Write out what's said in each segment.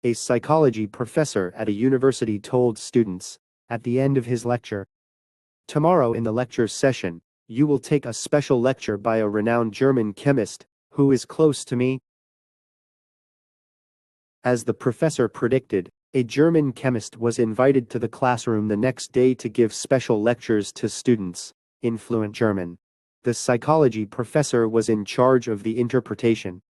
A psychology professor at a university told students at the end of his lecture. Tomorrow in the lecture session, you will take a special lecture by a renowned German chemist who is close to me. As the professor predicted, a German chemist was invited to the classroom the next day to give special lectures to students in fluent German. The psychology professor was in charge of the interpretation.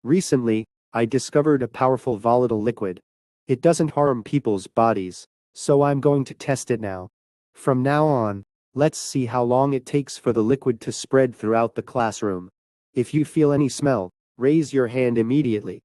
Recently, I discovered a powerful volatile liquid. It doesn't harm people's bodies, so I'm going to test it now. From now on, let's see how long it takes for the liquid to spread throughout the classroom. If you feel any smell, raise your hand immediately.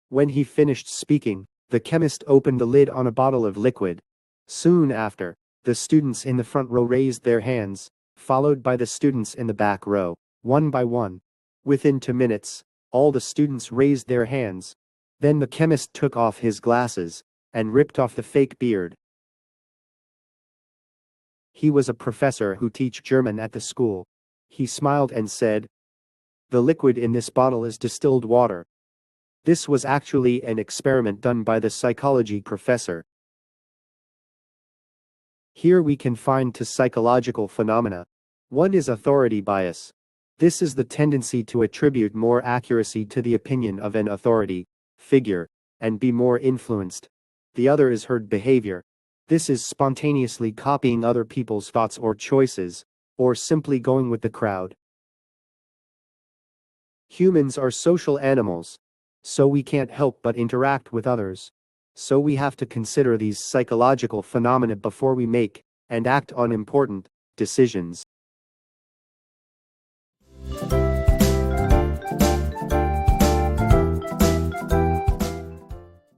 When he finished speaking, the chemist opened the lid on a bottle of liquid. Soon after, the students in the front row raised their hands, followed by the students in the back row, one by one. Within 2 minutes, all the students raised their hands. Then the chemist took off his glasses and ripped off the fake beard. He was a professor who teach German at the school. He smiled and said, "The liquid in this bottle is distilled water." This was actually an experiment done by the psychology professor. Here we can find two psychological phenomena. One is authority bias. This is the tendency to attribute more accuracy to the opinion of an authority figure and be more influenced. The other is herd behavior. This is spontaneously copying other people's thoughts or choices, or simply going with the crowd. Humans are social animals, so we can't help but interact with others. So we have to consider these psychological phenomena before we make and act on important decisions.